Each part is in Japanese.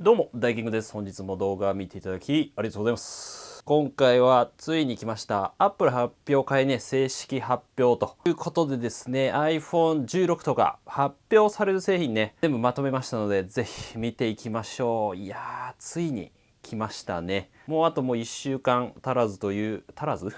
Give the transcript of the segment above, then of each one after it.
どうも大キングです。本日も動画を見ていただきありがとうございます。今回はついに来ました Apple 発表会ね、正式発表ということでですね、 iPhone16 とか発表される製品ね、全部まとめましたので、ぜひ見ていきましょう。いやー、ついに来ましたね。もうあと1週間足らずという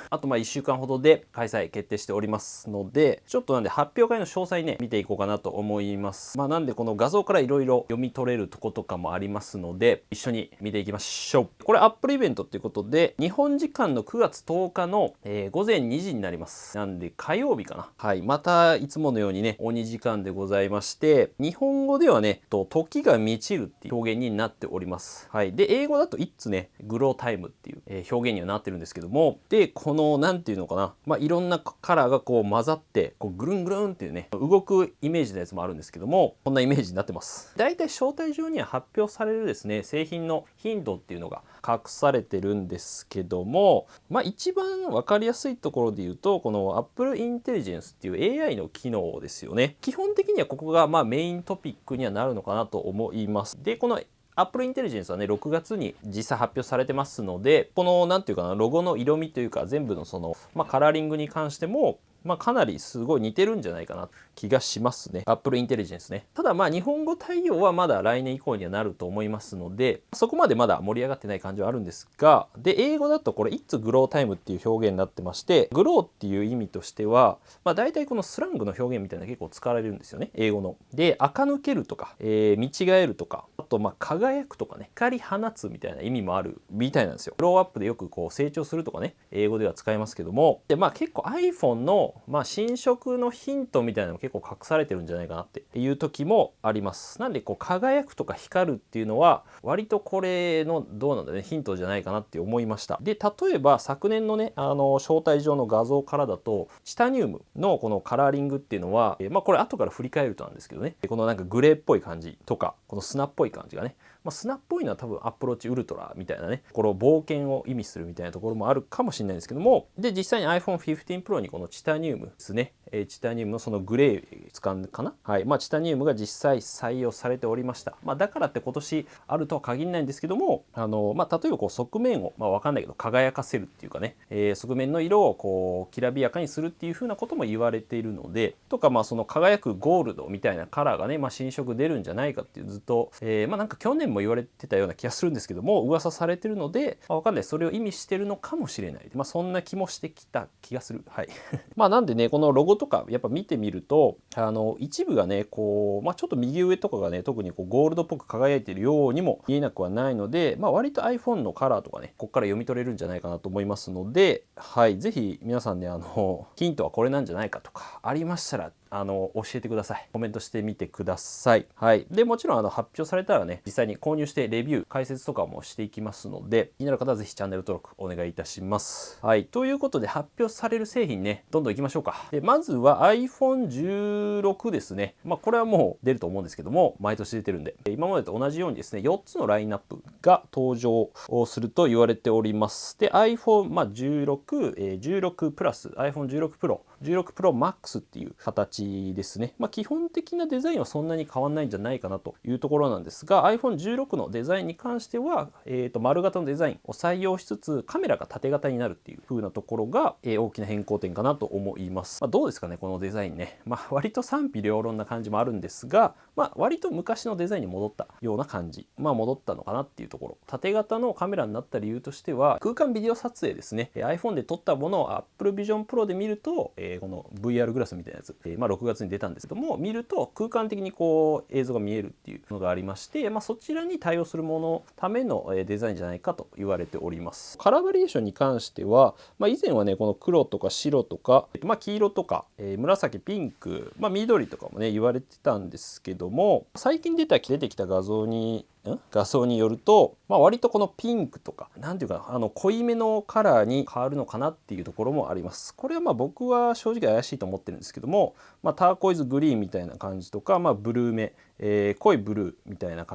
あと1週間ほどで開催決定しておりますので、ちょっとなんで発表会の詳細ね見ていこうかなと思います。なんでこの画像からいろいろ読み取れるとことかもありますので、一緒に見ていきましょう。これ Apple イベントっていうことで、日本時間の9月10日の、午前2時になります。なんで火曜日かな。はい、またいつものようにね鬼時間でございまして、日本語ではね時が満ちるっていう表現になっております。はい、で英語だといつねグロータイムっていう、表現にはなってるんですけども、でこのなんていうのかな、いろんなカラーがこう混ざってこうぐるんぐるんっていうね動くイメージのやつもあるんですけども、こんなイメージになってます。だいたい招待状には発表されるですね製品の頻度っていうのが隠されてるんですけども、一番分かりやすいところで言うと、この Apple Intelligence っていう AI の機能ですよね。基本的にはここがメイントピックにはなるのかなと思います。でこのApple Intelligence はね6月に実際発表されてますので、このなんていうかな、ロゴの色味というか全部のその、カラーリングに関してもかなりすごい似てるんじゃないかな気がしますね。Apple Intelligence ね。ただ日本語対応はまだ来年以降にはなると思いますので、そこまでまだ盛り上がってない感じはあるんですが、で英語だとこれ It's Grow Time っていう表現になってまして、グローっていう意味としては大体このスラングの表現みたいなの結構使われるんですよね、英語の。で垢抜けるとか、見違えるとか、あと輝くとかね、光放つみたいな意味もあるみたいなんですよ。グローアップでよくこう成長するとかね、英語では使いますけども、で結構 iPhone の新色のヒントみたいなのも結構隠されてるんじゃないかなっていう時もあります。なんでこう輝くとか光るっていうのは割とこれのどうなんだねヒントじゃないかなって思いました。で例えば昨年のね招待状の画像からだと、チタニウムのこのカラーリングっていうのは、これ後から振り返るとなんですけどね、このなんかグレーっぽい感じとか、この砂っぽい感じがね、砂っぽいのは多分アプローチウルトラみたいなね、これを冒険を意味するみたいなところもあるかもしれないんですけども、で実際に iPhone 15 Pro にこのチタニウムですね、チタニウムのそのグレー使うかな、はい、チタニウムが実際採用されておりました。だからって今年あるとは限らないんですけども、例えばこう側面を分かんないけど輝かせるっていうかね、側面の色をこうきらびやかにするっていう風なことも言われているので、とかその輝くゴールドみたいなカラーがね、新色出るんじゃないかっていうずっと、なんか去年も言われてたような気がするんですけども、噂されてるので、分かんない、それを意味してるのかもしれない、そんな気もしてきた気がする。はいなんでね、このロゴとかやっぱ見てみると、一部がねこう、ちょっと右上とかがね特にこうゴールドっぽく輝いているようにも見えなくはないので、割と iPhone のカラーとかねここから読み取れるんじゃないかなと思いますので、はい、ぜひ皆さんねヒントはこれなんじゃないかとかありましたら教えてください。コメントしてみてください。はい。でもちろん発表されたらね実際に購入してレビュー解説とかもしていきますので、気になる方はぜひチャンネル登録お願いいたします。はい。ということで発表される製品ねどんどんいきましょうか。でまずは iPhone16 ですね。これはもう出ると思うんですけども、毎年出てるんで今までと同じようにですね4つのラインナップが登場すると言われております。で iPhone16、16プラス iPhone16 Pro、16 Pro Max っていう形ですね。基本的なデザインはそんなに変わんないんじゃないかなというところなんですが、 iPhone16 のデザインに関しては、丸型のデザインを採用しつつカメラが縦型になるっていう風なところが、大きな変更点かなと思います。どうですかねこのデザインね。割と賛否両論な感じもあるんですが、割と昔のデザインに戻ったような感じ、戻ったのかなっていうところ。縦型のカメラになった理由としては、空間ビデオ撮影ですね。iPhone で撮ったものを Apple Vision Pro で見ると、この VR グラスみたいなやつ、6月に出たんですけども、見ると空間的にこう映像が見えるっていうのがありまして、そちらに対応するもののためのデザインじゃないかと言われております。カラーバリエーションに関しては、以前はねこの黒とか白とか、黄色とか、紫、ピンク、緑とかもね言われてたんですけども、最近出てきた画像によると、割とこのピンクとかなんていうか濃いめのカラーに変わるのかなっていうところもあります。これは僕は正直怪しいと思ってるんですけども、ターコイズグリーンみたいな感じとか、ブルーめ、濃いブルーみたいな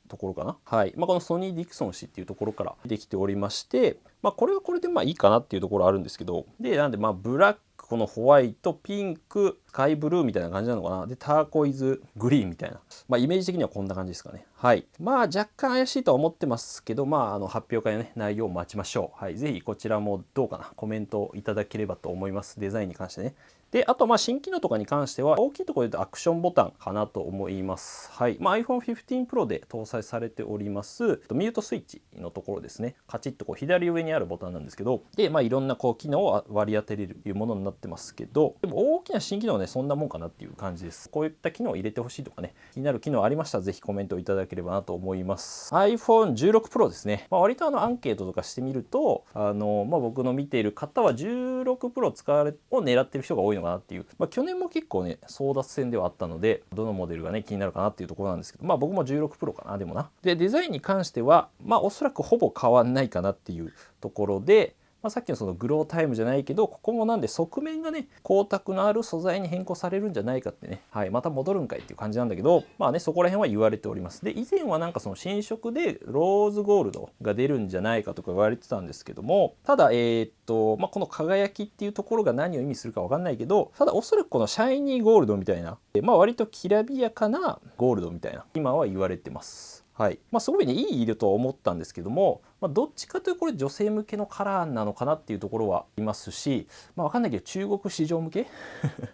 ところかな。はい。このソニー・ディクソン氏っていうところからできておりまして、これはこれでいいかなっていうところあるんですけど、でなんでブラック、このホワイト、ピンク、カイブルーみたいな感じなのかな。でターコイズグリーンみたいな、イメージ的にはこんな感じですかね。はい、若干怪しいとは思ってますけど、発表会のね内容を待ちましょう。はい、ぜひこちらもどうかな、コメントいただければと思います。デザインに関してね。であと新機能とかに関しては大きいところで言うとアクションボタンかなと思います。はい、iPhone 15 Pro で搭載されておりますミュートスイッチのところですね。カチッと左上にあるボタンなんですけど、でいろんな機能を割り当てれるというものになってますけど、でも大きな新機能はねそんなもんかなっていう感じです。こういった機能を入れてほしいとかね、気になる機能ありましたらぜひコメントいただければなと思います。 iPhone 16 Pro ですね。割とアンケートとかしてみると僕の見ている方は16 Pro 使われを狙ってる人が多いのかなっていう、去年も結構ね争奪戦ではあったので、どのモデルがね気になるかなっていうところなんですけど、僕も16 Pro かな。でもな、でデザインに関してはおそらくほぼ変わんないかなっていうところで、さっきのそのグロータイムじゃないけど、ここもなんで側面がね光沢のある素材に変更されるんじゃないかってね、また戻るんかいっていう感じなんだけど、そこら辺は言われております。で以前はその新色でローズゴールドが出るんじゃないかとか言われてたんですけども、ただこの輝きっていうところが何を意味するか分かんないけど、ただおそらくこのシャイニーゴールドみたいな、割ときらびやかなゴールドみたいな今は言われてます。はい、すごいねいい色とは思ったんですけども、どっちかというとこれ女性向けのカラーなのかなっていうところはありますし、分かんないけど中国市場向けっ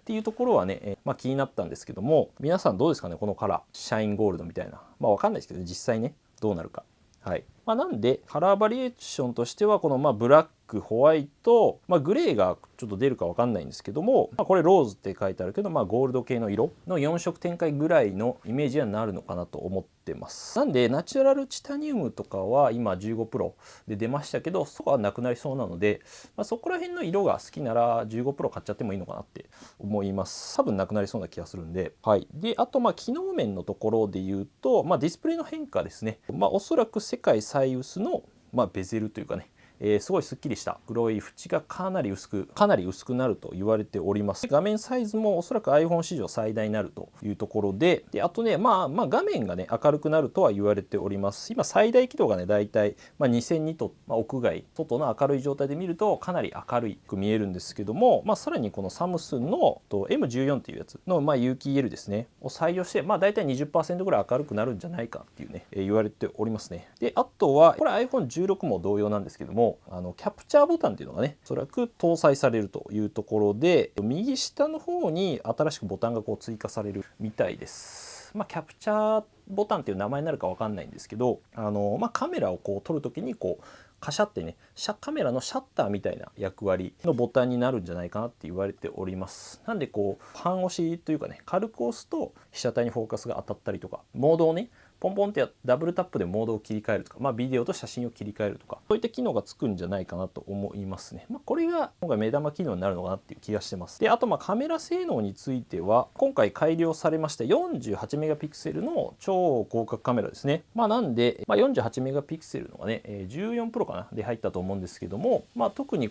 ていうところはね、気になったんですけども、皆さんどうですかね、このカラーシャインゴールドみたいな。分かんないですけど実際ねどうなるか。はい、なんでカラーバリエーションとしてはこのブラック、ホワイト、グレーがちょっと出るか分かんないんですけども、これローズって書いてあるけど、ゴールド系の色の4色展開ぐらいのイメージにはなるのかなと思ってます。なんでナチュラルチタニウムとかは今15 Pro で出ましたけど、そこはなくなりそうなので、そこら辺の色が好きなら15 Pro 買っちゃってもいいのかなって思います。多分なくなりそうな気がするんで。はい、であと機能面のところで言うと、ディスプレイの変化ですね。おそらく世界最薄のベゼルというかね、すごいすっきりした黒い縁がかなり薄くなると言われております。画面サイズもおそらく iPhone 史上最大になるというところで、あとね画面がね明るくなるとは言われております。今最大輝度がねだいたい2002と、屋外外の明るい状態で見るとかなり明るく見えるんですけども、さらにこのサムスンのM14 っていうやつの、有機 EL ですねを採用して、だいたい 20% ぐらい明るくなるんじゃないかっていうね、言われておりますね。であとはこれ iPhone16 も同様なんですけども、キャプチャーボタンっていうのがねおそらく搭載されるというところで、右下の方に新しくボタンが追加されるみたいです。キャプチャーボタンっていう名前になるか分かんないんですけど、カメラを撮るときにカシャってねカメラのシャッターみたいな役割のボタンになるんじゃないかなって言われております。なんで半押しというかね、軽く押すと被写体にフォーカスが当たったりとか、モードをねポンポンってダブルタップでモードを切り替えるとか、ビデオと写真を切り替えるとか、そういった機能がつくんじゃないかなと思いますね。これが今回目玉機能になるのかなっていう気がしてます。であとカメラ性能については今回改良されました 48MP の超広角カメラですね。なんで、48MP のがね14 Pro かなで入ったと思うんですけども、特に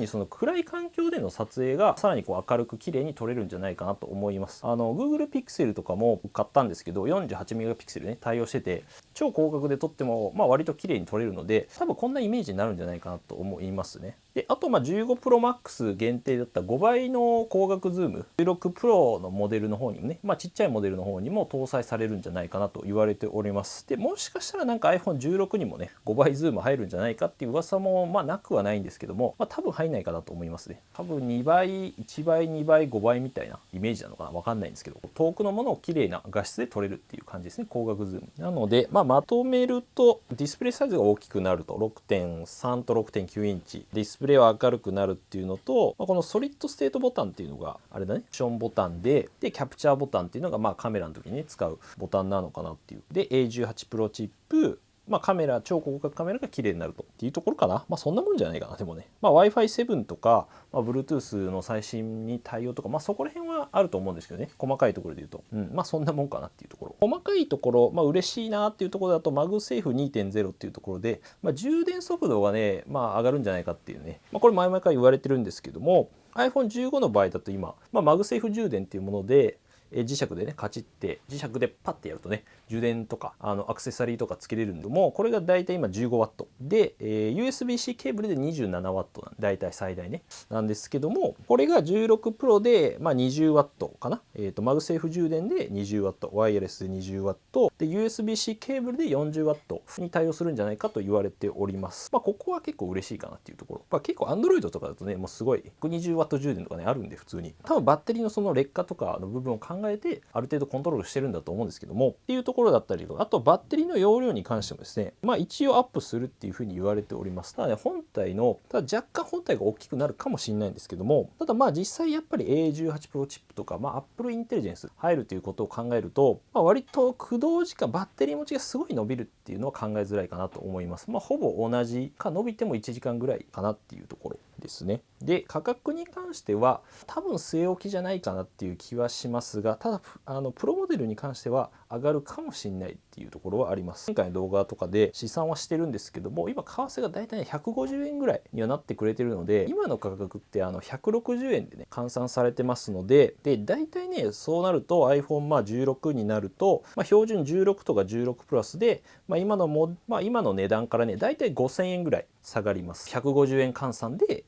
その暗い環境での撮影がさらに明るく綺麗に撮れるんじゃないかなと思います。Google Pixel とかも買ったんですけど 48MP対応してて、超広角で撮っても割と綺麗に撮れるので、多分こんなイメージになるんじゃないかなと思いますね。であと15 Pro Max 限定だった5倍の光学ズーム16 Pro のモデルの方にもね、ちっちゃいモデルの方にも搭載されるんじゃないかなと言われております。でもしかしたらiPhone16 にもね5倍ズーム入るんじゃないかっていう噂もなくはないんですけども、多分入んないかなと思いますね。多分2倍1倍2倍5倍みたいなイメージなのかな、分かんないんですけど、遠くのものを綺麗な画質で撮れるっていう感じですね、光学ズームなので。まとめるとディスプレイサイズが大きくなると 6.3 と 6.9 インチ、ディスプレイは明るくなるっていうのと、このソリッドステートボタンっていうのがあれだね、アクションボタンでキャプチャーボタンっていうのがカメラの時にね使うボタンなのかなっていう。で A18 Pro チップ、カメラ超広角カメラが綺麗になるとっていうところかな。そんなもんじゃないかな。でもね、Wi-Fi7 とか、Bluetooth の最新に対応とか、そこら辺はあると思うんですけどね、細かいところで言うと、そんなもんかなっていうところ。細かいところ、嬉しいなっていうところだと MagSafe2.0 っていうところで、充電速度がね、上がるんじゃないかっていうね、これ前々から言われてるんですけども、iPhone15 の場合だと今、MagSafe 充電っていうもので磁石でねカチッて磁石でパッてやるとね充電とかアクセサリーとかつけれるんでもこれがだいたい今 15W で、USB-C ケーブルで 27W なんでだいたい最大ねなんですけども、これが16 Pro で、20W かな、マグセーフ充電で 20W ワイヤレスで 20W で USB-C ケーブルで 40W に対応するんじゃないかと言われております。ここは結構嬉しいかなっていうところ、結構 Android とかだとねもうすごい 120W 充電とかねあるんで普通に多分バッテリーのその劣化とかの部分を考えてある程度コントロールしてるんだと思うんですけどもっていうところだったりとか、あとバッテリーの容量に関してもですね一応アップするっていうふうに言われております。ただね本体の若干本体が大きくなるかもしれないんですけども、ただ実際やっぱり A18 Pro チップとかApple Intelligence 入るということを考えると、割と駆動時間バッテリー持ちがすごい伸びるっていうのは考えづらいかなと思います。ほぼ同じか伸びても1時間ぐらいかなっていうところですね。で価格に関しては多分据え置きじゃないかなっていう気はしますが、ただプロモデルに関しては上がるかもしれないっていうところはあります。前回の動画とかで試算はしてるんですけども、今為替がだいたい150円ぐらいにはなってくれてるので、今の価格って160円でね換算されてますので、だいたいねそうなると iPhone16 になると、標準16とか16プラスで、今の値段からねだいたい5000円ぐらい下がります。150円換算で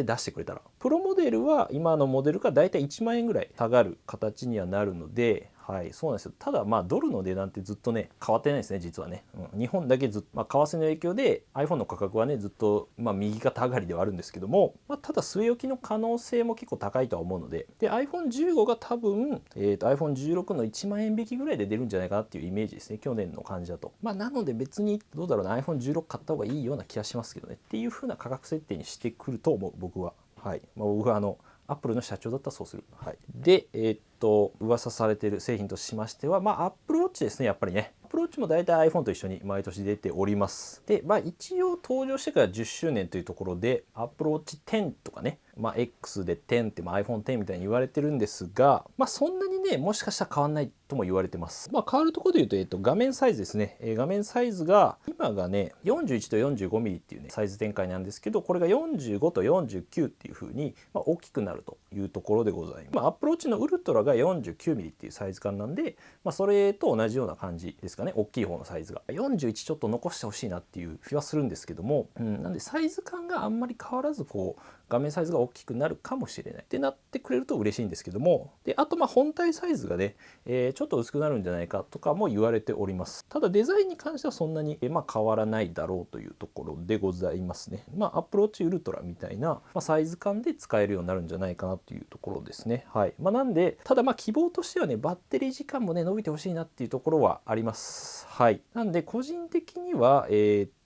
出してくれたら、プロモデルは今のモデルがだいたい1万円ぐらい下がる形にはなるので、そうなんですよ。ただドルの値段ってずっとね変わってないですね実はね、日本だけずっと、為替の影響で iPhone の価格はねずっと右肩上がりではあるんですけども、ただ据え置きの可能性も結構高いとは思うので、iPhone15 が多分、iPhone16 の1万円引きぐらいで出るんじゃないかなっていうイメージですね、去年の感じだと。なので別にどうだろうな、 iPhone16 買った方がいいような気がしますけどねっていう風な価格設定にしてくると思う僕は。僕はアップルの社長だったらそうする。で噂されている製品としましてはApple Watch ですね。やっぱりね Apple Watch も大体 iPhone と一緒に毎年出ております。で一応登場してから10周年というところで Apple Watch 10とかね、X で10って、iPhone 10みたいに言われてるんですが、そんなにねもしかしたら変わんないとも言われてます。変わるところで言うと、画面サイズですね。画面サイズが今がね41と 45mm っていうねサイズ展開なんですけど、これが45と49っていう風に、大きくなるというところでございます。Apple Watch のウルトラが 49mm っていうサイズ感なんで、それと同じような感じですかね。大きい方のサイズが41ちょっと残してほしいなっていう気はするんですけども、なんでサイズ感があんまり変わらず画面サイズが大きくなるかもしれないってなってくれると嬉しいんですけども、であと本体サイズがね、ちょっと薄くなるんじゃないかとかも言われております。ただデザインに関してはそんなに、変わらないだろうというところでございますね。Apple Watch Ultra みたいな、サイズ感で使えるようになるんじゃないかなというところですね。なんでただ希望としてはねバッテリー時間もね伸びてほしいなっていうところはあります。なんで個人的には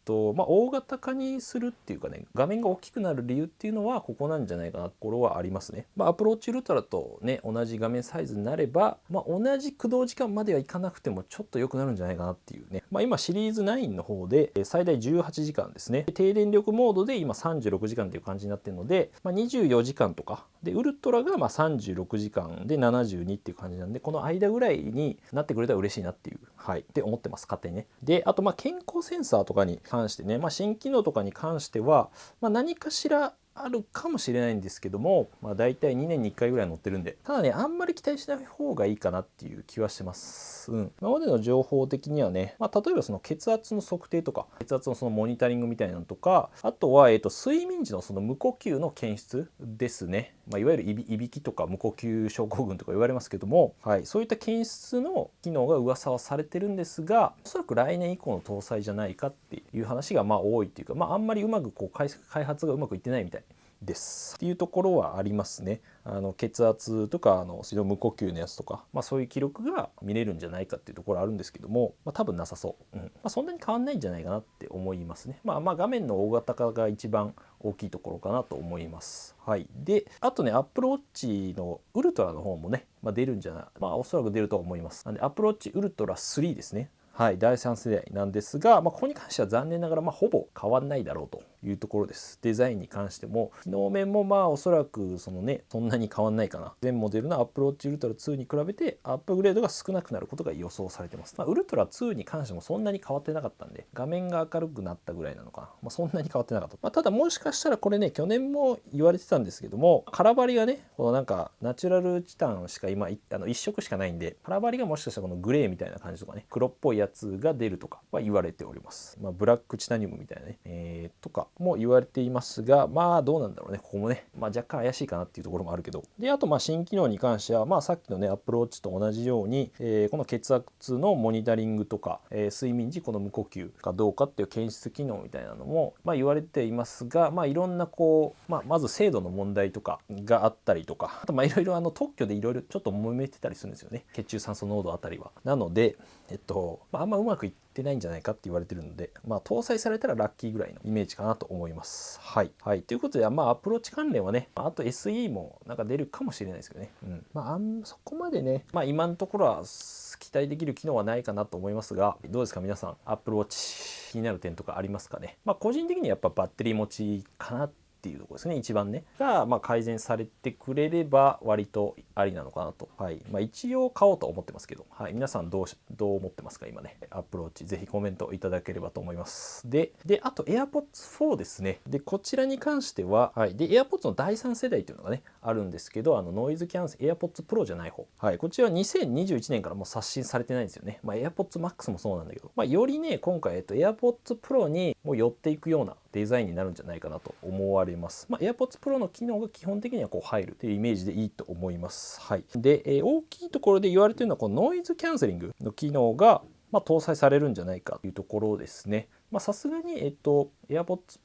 大型化にするっていうかね、画面が大きくなる理由っていうのはここなんじゃないかなところはありますね。Apple Watch Ultraとね同じ画面サイズになれば、同じ駆動時間まではいかなくてもちょっと良くなるんじゃないかなっていうね。今シリーズ9の方で最大18時間ですね。低電力モードで今36時間っていう感じになってるので、24時間とかでウルトラが36時間で72っていう感じなんで、この間ぐらいになってくれたら嬉しいなっていうって思ってます勝手にね。であと健康センサーとかに関してね、新機能とかに関しては、何かしらあるかもしれないんですけども、だいたい2年に1回ぐらい乗ってるんで、ただねあんまり期待しない方がいいかなっていう気はしてます。今までの情報的にはね、例えばその血圧の測定とか血圧のそのモニタリングみたいなのとか、あとは睡眠時のその無呼吸の検出ですね。いわゆるいびきとか無呼吸症候群とか言われますけども、そういった検出の機能が噂はされてるんですが、おそらく来年以降の搭載じゃないかっていう話が多いっていうか、あんまりうまく開発がうまくいってないみたいですっていうところはありますね。血圧とか無呼吸のやつとか、そういう記録が見れるんじゃないかっていうところあるんですけども、多分なさそう、そんなに変わんないんじゃないかなって思いますね。画面の大型化が一番大きいところかなと思います。であとね Apple Watch のウルトラの方もね、出るんじゃない、おそらく出るとは思います。なんで Apple Watch Ultra 3ですね。はい、第3世代なんですが、ここに関しては残念ながらほぼ変わんないだろうというところです。デザインに関しても機能面もおそらくそんなに変わんないかな。全モデルの Apple Watch Ultra 2に比べてアップグレードが少なくなることが予想されてます。ウルトラ2に関してもそんなに変わってなかったんで、画面が明るくなったぐらいなのかな。そんなに変わってなかった。ただもしかしたらこれね、去年も言われてたんですけども、カラバリがね、このなんかナチュラルチタンしか今1色しかないんで、カラバリがもしかしたらこのグレーみたいな感じとかね、黒っぽいやつが出るとかは言われております。ブラックチタニウムみたいなね、とかも言われていますが、どうなんだろうね、ここもね、若干怪しいかなっていうところもあるけど、であと新機能に関してはさっきのね Apple Watch と同じように、この血圧のモニタリングとか、睡眠時この無呼吸かどうかっていう検出機能みたいなのも言われていますが、いろんなこう、まず精度の問題とかがあったりとか、あといろいろ特許でいろいろちょっと揉めてたりするんですよね、血中酸素濃度あたりは。なのであんまうまくいってないんじゃないかって言われてるので、搭載されたらラッキーぐらいのイメージかなと思います。はい、はい、ということでアプローチ関連はね、あと SE もなんか出るかもしれないですけどね、そこまでね、今のところは期待できる機能はないかなと思いますが、どうですか皆さん、Apple Watch 気になる点とかありますかね。個人的にはやっぱバッテリー持ちかなっていうところですね、一番ねが、改善されてくれれば割とありなのかなと。はい、一応買おうと思ってますけど、はい、皆さんどう思ってますか今ね。アプローチぜひコメントいただければと思います。であと AirPods 4ですね。でこちらに関しては、はい、で AirPods の第3世代というのがねあるんですけど、ノイズキャンセル AirPods Pro じゃない方、はい、こちらは2021年からもう刷新されてないんですよね。AirPods Max もそうなんだけど、よりね今回、AirPods Pro にもう寄っていくようなデザインになるんじゃないかなと思われます。AirPods Pro の機能が基本的にはこう入るというイメージでいいと思います。はい、で、大きいところで言われているのはこのノイズキャンセリングの機能が搭載されるんじゃないかというところですね。さすがに、AirPods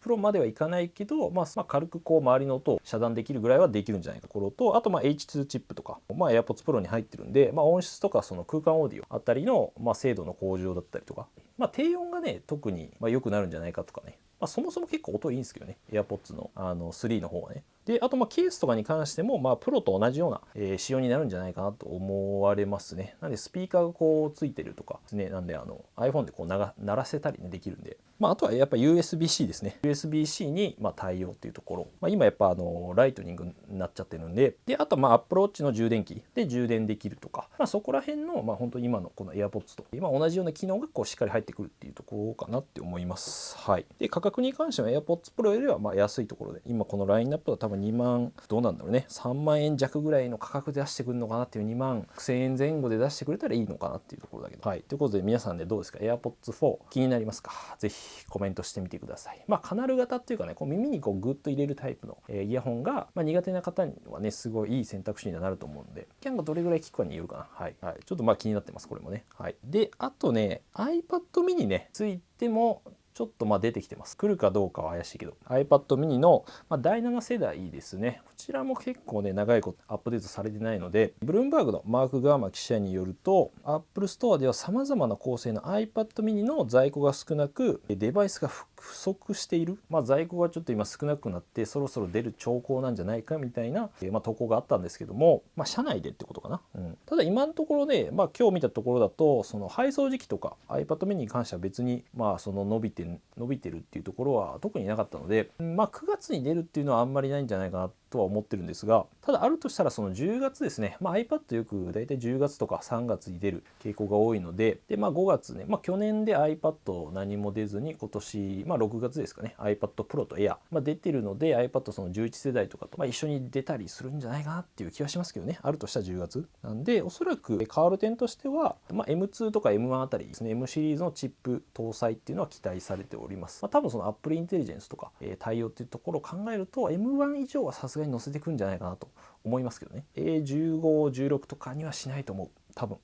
Pro まではいかないけど、軽くこう周りの音を遮断できるぐらいはできるんじゃないかところと、あとH2 チップとか、AirPods Pro に入ってるんで、音質とかその空間オーディオあたりの、精度の向上だったりとか、低音がね特に良くなるんじゃないかとかね。そもそも結構音いいんですけどね、 AirPods の3の方はね。であとケースとかに関してもプロと同じような、仕様になるんじゃないかなと思われますね。なんでスピーカーがこうついてるとかですね、なんでiPhone でこう鳴らせたりねできるんで、あとはやっぱ USB-C ですね。USB-C に対応っていうところ、今やっぱライトニングになっちゃってるんで、あとApple Watch の充電器で充電できるとか、そこら辺の本当に今のこの AirPods と今同じような機能がこうしっかり入ってくるっていうところかなって思います。はい。で価格に関しては AirPods Pro よりは安いところで、今このラインナップは多分2万どうなんだろうね、3万円弱ぐらいの価格で出してくるのかなっていう、2万6000円前後で出してくれたらいいのかなっていうところだけど、はい。ということで皆さんでどうですか、 AirPods 4気になりますか？ぜひコメントしてみてください。カナル型っていうかね、こう耳にこうグッと入れるタイプの、イヤホンが、苦手な方にはねすごいいい選択肢にはなると思うんで、キャンがどれぐらい効くかによるかな。はい、はい、ちょっと気になってますこれもね。はい。であとね iPad mini ねついてもちょっと出てきてます。来るかどうかは怪しいけど iPad mini の、第7世代ですね。こちらも結構ね長いことアップデートされてないので、ブルームバーグのマーク・ガーマ記者によると Apple Store ではさまざまな構成の iPad mini の在庫が少なくデバイスが不足している、在庫がちょっと今少なくなってそろそろ出る兆候なんじゃないかみたいな、投稿があったんですけども、社内でってことかな。ただ今のところね、今日見たところだとその配送時期とか iPad mini に関しては別にその伸びてるっていうところは特になかったので、9月に出るっていうのはあんまりないんじゃないかなとは思ってるんですが、ただあるとしたらその10月ですね。iPad よくだいたい10月とか3月に出る傾向が多いので、5月ね、去年で iPad 何も出ずに今年6月ですかね iPad Pro と Air、出てるので iPad その11世代とかと、一緒に出たりするんじゃないかなっていう気はしますけどね。あるとしたら10月なんで、おそらく変わる点としては、M2 とか M1 あたりですね、M シリーズのチップ搭載っていうのは期待されております。多分その Apple Intelligence とか、対応っていうところを考えると M1 以上はさすがに載せてくるんじゃないかなと思いますけどね。A15、16とかにはしないと思う多分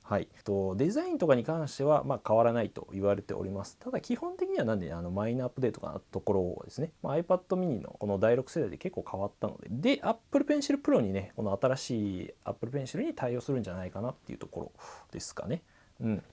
はい、デザインとかに関しては変わらないと言われております。ただ基本的にはなんでマイナーアップデートかなところですね、iPad mini のこの第6世代で結構変わったので、Apple Pencil Pro にねこの新しい Apple Pencil に対応するんじゃないかなっていうところですかね。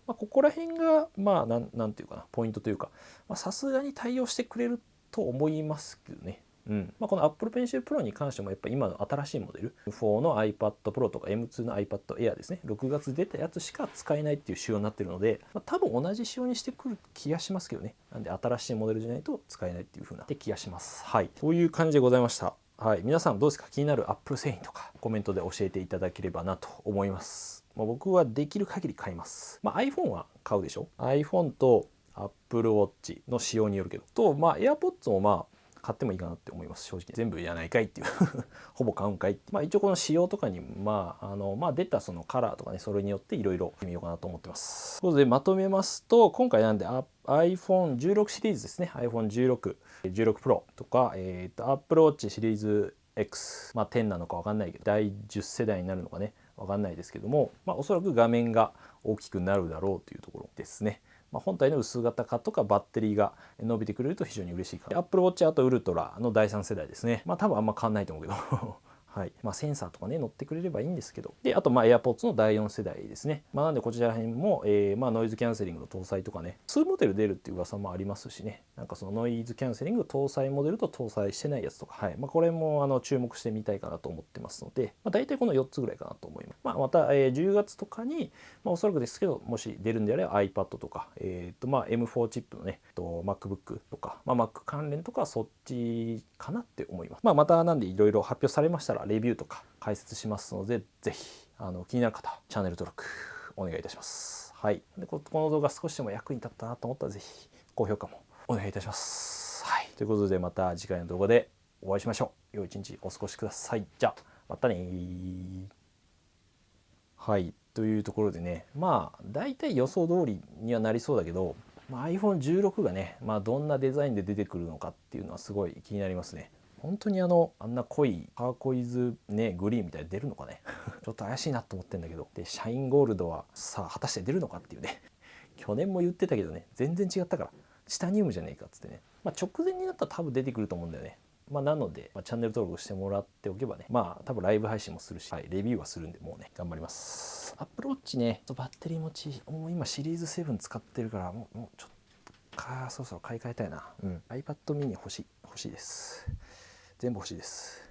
ここら辺がなんていうかなポイントというか、さすがに対応してくれると思いますけどね。まあ、この Apple Pencil Pro に関してもやっぱ今の新しいモデル M4 の iPad Pro とか M2 の iPad Air ですね、6月出たやつしか使えないっていう仕様になってるので、まあ、多分同じ仕様にしてくる気がしますけどね。なんで新しいモデルじゃないと使えないっていう風な気がします。はい、という感じでございました。はい、皆さんどうですか？気になる Apple 製品とかコメントで教えていただければなと思います。まあ、僕はできる限り買います。まあ、iPhone は買うでしょ。 iPhone と Apple Watch の仕様によるけどと、まあ、AirPods もまあ買ってもいいかなって思います。正直全部やないかいっていうほぼ買うんかいって、まあ、一応この仕様とかにまあ出たそのカラーとかね、それによっていろいろ見ようかなと思ってます。ということでまとめますと、今回なんでiPhone16 シリーズですね、 iPhone16、16 Pro とか、Apple Watch シリーズ X、まあ10なのか分かんないけど第10世代になるのかね分かんないですけども、まあ、おそらく画面が大きくなるだろうというところですね。まあ、本体の薄型化とかバッテリーが伸びてくれると非常に嬉しいかな。Apple Watch あとウルトラの第3世代ですね。まあ多分あんま変わんないと思うけどはい、まあ、センサーとかね乗ってくれればいいんですけど、であとまあ AirPods の第4世代ですね。まあ、なんでこちら辺も、まあノイズキャンセリングの搭載とかね、2モデル出るっていう噂もありますしね、なんかそのノイズキャンセリング搭載モデルと搭載してないやつとか、はい、まあ、これも注目してみたいかなと思ってますので、まあ、大体この4つぐらいかなと思います。まあ、また、10月とかに、まあ、おそらくですけどもし出るんであれば iPad とか、まあ、M4 チップのね、MacBook とか、まあ、Mac 関連とかそっちかなって思います。まあ、またなんでいろいろ発表されましたらレビューとか解説しますので、ぜひ気になる方チャンネル登録お願いいたします。はい、でこの動画少しでも役に立ったなと思ったらぜひ高評価もお願いいたします。はい、ということでまた次回の動画でお会いしましょう。良い一日お過ごしください。じゃあまたね。はい、というところでね、まあ大体予想通りにはなりそうだけど、まあ、iPhone16 がね、まあ、どんなデザインで出てくるのかっていうのはすごい気になりますね。本当にあんな濃いターコイズねグリーンみたいに出るのかねちょっと怪しいなと思ってんだけど、でシャインゴールドはさあ果たして出るのかっていうね去年も言ってたけどね、全然違ったからチタニウムじゃねえかっつってね、まあ、直前になったら多分出てくると思うんだよね。まあ、なので、チャンネル登録してもらっておけばね、まあ多分ライブ配信もするし、はい、レビューはするんで、もうね頑張ります。Apple Watch ね、バッテリー持ちもう今シリーズ7使ってるから、もうちょっとそろそろ買い替えたいな。iPad mini 欲しいです。全部欲しいです。